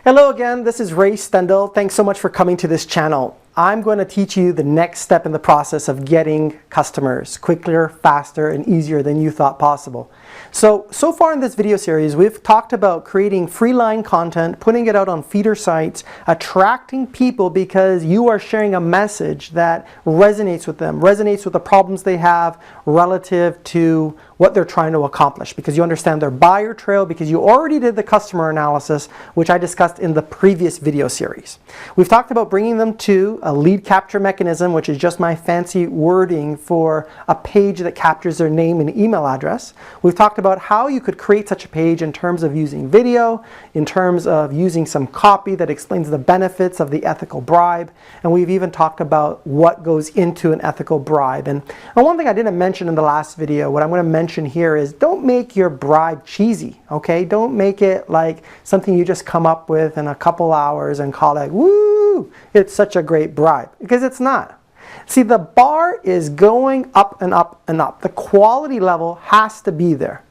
Hello again, this is Stendall. Thanks so much for coming to this channel. I'm going to teach you the next step in the process of getting customers quicker, faster, and easier than you thought possible. So far in this video series, we've talked about creating free-line content, putting it out on feeder sites, attracting people because you are sharing a message that resonates with them, resonates with the problems they have relative to what they're trying to accomplish, because you understand their buyer trail, because you already did the customer analysis, which I discussed in the previous video series. We've talked about bringing them to a lead capture mechanism, which is just my fancy wording for a page that captures their name and email address. We've talked about how you could create such a page in terms of using video, in terms of using some copy that explains the benefits of the ethical bribe, and we've even talked about what goes into an ethical bribe. And one thing I didn't mention in the last video, what I'm going to mention here is don't make your bribe cheesy, okay? Don't make it like something you just come up with in a couple hours and call it, woo, it's such a great bribe, because it's not. See, the bar is going up and up and up. The quality level has to be there.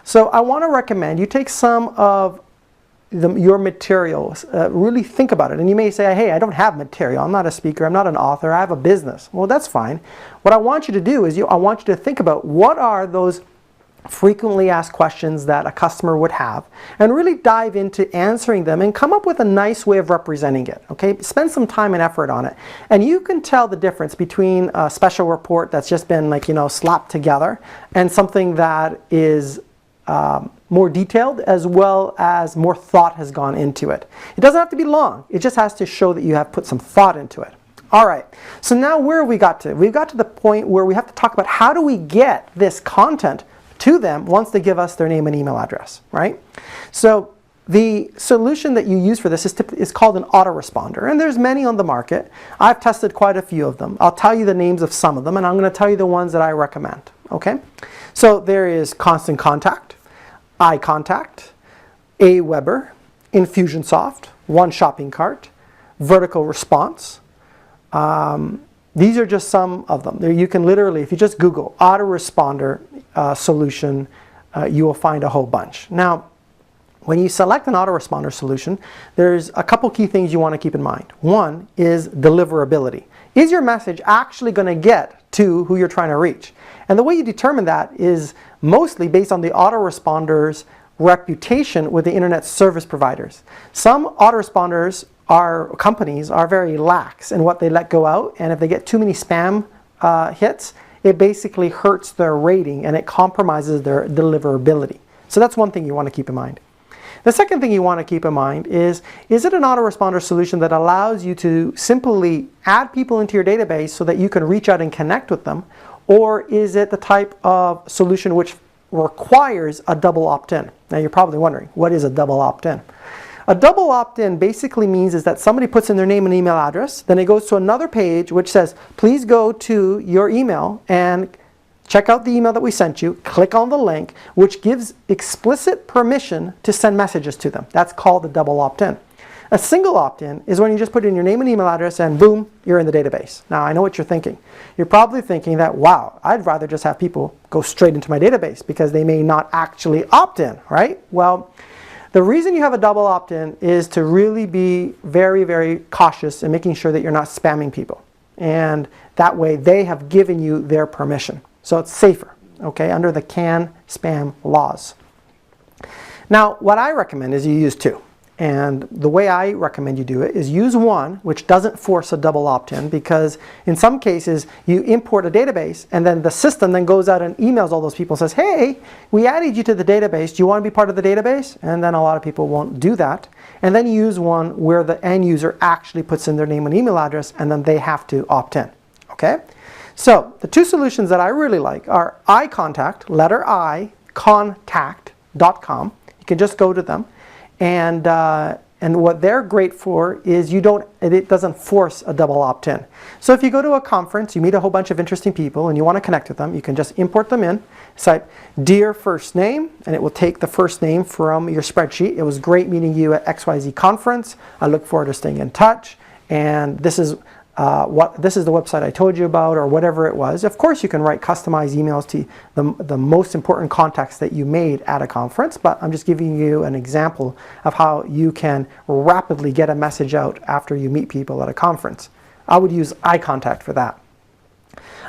So I want to recommend you take some of your materials, really think about it. And you may say, hey, I don't have material. I'm not a speaker. I'm not an author. I have a business. Well, that's fine. What I want you to do is I want you to think about what are those frequently asked questions that a customer would have, and really dive into answering them and come up with a nice way of representing it. Okay, spend some time and effort on it, and you can tell the difference between a special report that's just been slapped together and something that is more detailed, as well as more thought has gone into it. It doesn't have to be long. It just has to show that you have put some thought into it. All right, so now where have we got to? We've got to the point where we have to talk about how do we get this content to them once they give us their name and email address, right? So the solution that you use for this is called an autoresponder, and there's many on the market. I've tested quite a few of them. I'll tell you the names of some of them, and I'm going to tell you the ones that I recommend, okay? So there is Constant Contact, iContact, Aweber, Infusionsoft, One Shopping Cart, Vertical Response. These are just some of them. You can literally, if you just Google autoresponder solution, you will find a whole bunch. Now, when you select an autoresponder solution, there's a couple key things you want to keep in mind. One is deliverability. Is your message actually going to get to who you're trying to reach? And the way you determine that is mostly based on the autoresponder's reputation with the internet service providers. Some autoresponders companies are very lax in what they let go out, and if they get too many spam hits, it basically hurts their rating and it compromises their deliverability. So that's one thing you want to keep in mind. The second thing you want to keep in mind is it an autoresponder solution that allows you to simply add people into your database so that you can reach out and connect with them, or is it the type of solution which requires a double opt-in? Now you're probably wondering, what is a double opt-in? A double opt-in basically means is that somebody puts in their name and email address, then it goes to another page which says, please go to your email and check out the email that we sent you, click on the link, which gives explicit permission to send messages to them. That's called a double opt-in. A single opt-in is when you just put in your name and email address and boom, you're in the database. Now I know what you're thinking. You're probably thinking that, wow, I'd rather just have people go straight into my database because they may not actually opt in, right? Well, the reason you have a double opt-in is to really be very, very cautious in making sure that you're not spamming people. And that way they have given you their permission. So it's safer, okay, under the CAN spam laws. Now, what I recommend is you use two. And the way I recommend you do it is use one which doesn't force a double opt-in, because in some cases you import a database and then the system then goes out and emails all those people and says, hey, we added you to the database. Do you want to be part of the database? And then a lot of people won't do that. And then you use one where the end user actually puts in their name and email address and then they have to opt in, okay? So the two solutions that I really like are iContact, letter I, contact.com. You can just go to them. And what they're great for is it doesn't force a double opt-in. So if you go to a conference, you meet a whole bunch of interesting people and you want to connect with them, you can just import them in, type dear first name, and it will take the first name from your spreadsheet. It was great meeting you at XYZ conference. I look forward to staying in touch. And this is this is the website I told you about, or whatever it was. Of course, you can write customized emails to the most important contacts that you made at a conference, but I'm just giving you an example of how you can rapidly get a message out after you meet people at a conference. I would use iContact for that.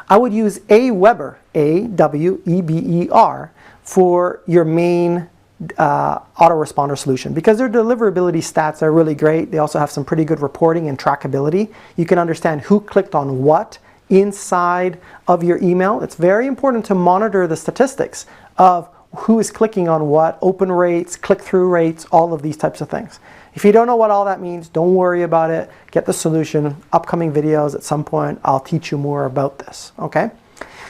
I would use Aweber, A-W-E-B-E-R, for your main autoresponder solution, because their deliverability stats are really great. They also have some pretty good reporting and trackability. You can understand who clicked on what inside of your email. It's very important to monitor the statistics of who is clicking on what, open rates, click-through rates, all of these types of things. If you don't know what all that means, don't worry about it. Get the solution. Upcoming videos at some point, I'll teach you more about this, okay?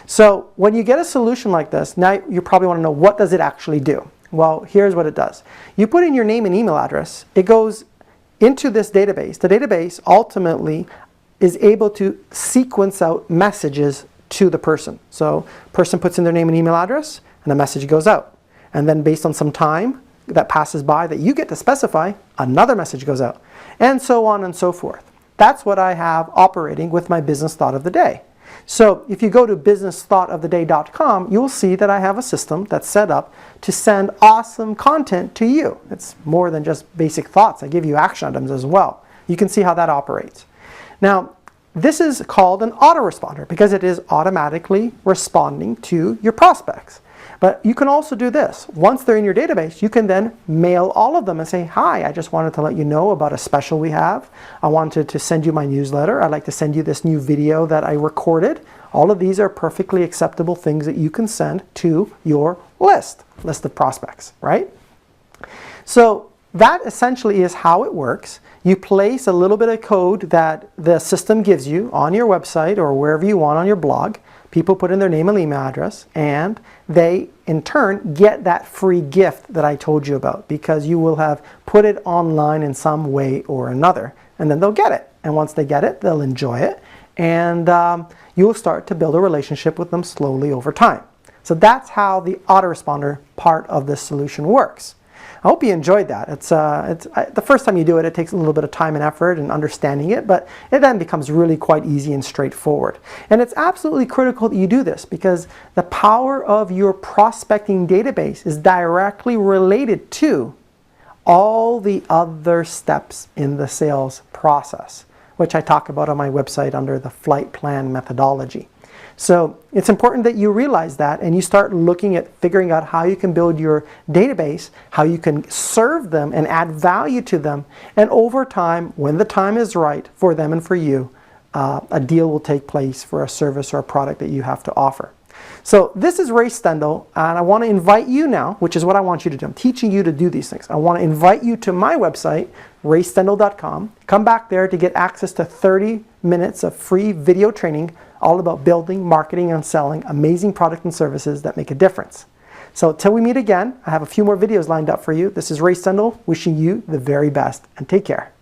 So when you get a solution like this, now you probably want to know, what does it actually do? Well, here's what it does. You put in your name and email address. It goes into this database. The database ultimately is able to sequence out messages to the person. So person puts in their name and email address, and a message goes out. And then based on some time that passes by that you get to specify, another message goes out. And so on and so forth. That's what I have operating with my business thought of the day. So if you go to businessthoughtoftheday.com, you'll see that I have a system that's set up to send awesome content to you. It's more than just basic thoughts. I give you action items as well. You can see how that operates. Now, this is called an autoresponder because it is automatically responding to your prospects. But you can also do this. Once they're in your database, you can then mail all of them and say, hi, I just wanted to let you know about a special we have. I wanted to send you my newsletter. I'd like to send you this new video that I recorded. All of these are perfectly acceptable things that you can send to your list of prospects, right? So that essentially is how it works. You place a little bit of code that the system gives you on your website or wherever you want on your blog. People put in their name and email address, and they in turn get that free gift that I told you about, because you will have put it online in some way or another, and then they'll get it. And once they get it, they'll enjoy it, and you will start to build a relationship with them slowly over time. So that's how the autoresponder part of this solution works. I hope you enjoyed that. The first time you do it, it takes a little bit of time and effort and understanding it, but it then becomes really quite easy and straightforward. And it's absolutely critical that you do this, because the power of your prospecting database is directly related to all the other steps in the sales process, which I talk about on my website under the flight plan methodology. So it's important that you realize that, and you start looking at figuring out how you can build your database, how you can serve them and add value to them. And over time, when the time is right for them and for you, a deal will take place for a service or a product that you have to offer. So this is Ray Stendall, and I want to invite you now, which is what I want you to do. I'm teaching you to do these things. I want to invite you to my website, raystendall.com. Come back there to get access to 30 minutes of free video training all about building, marketing, and selling amazing products and services that make a difference. So till we meet again, I have a few more videos lined up for you. This is Ray Stendall wishing you the very best, and take care.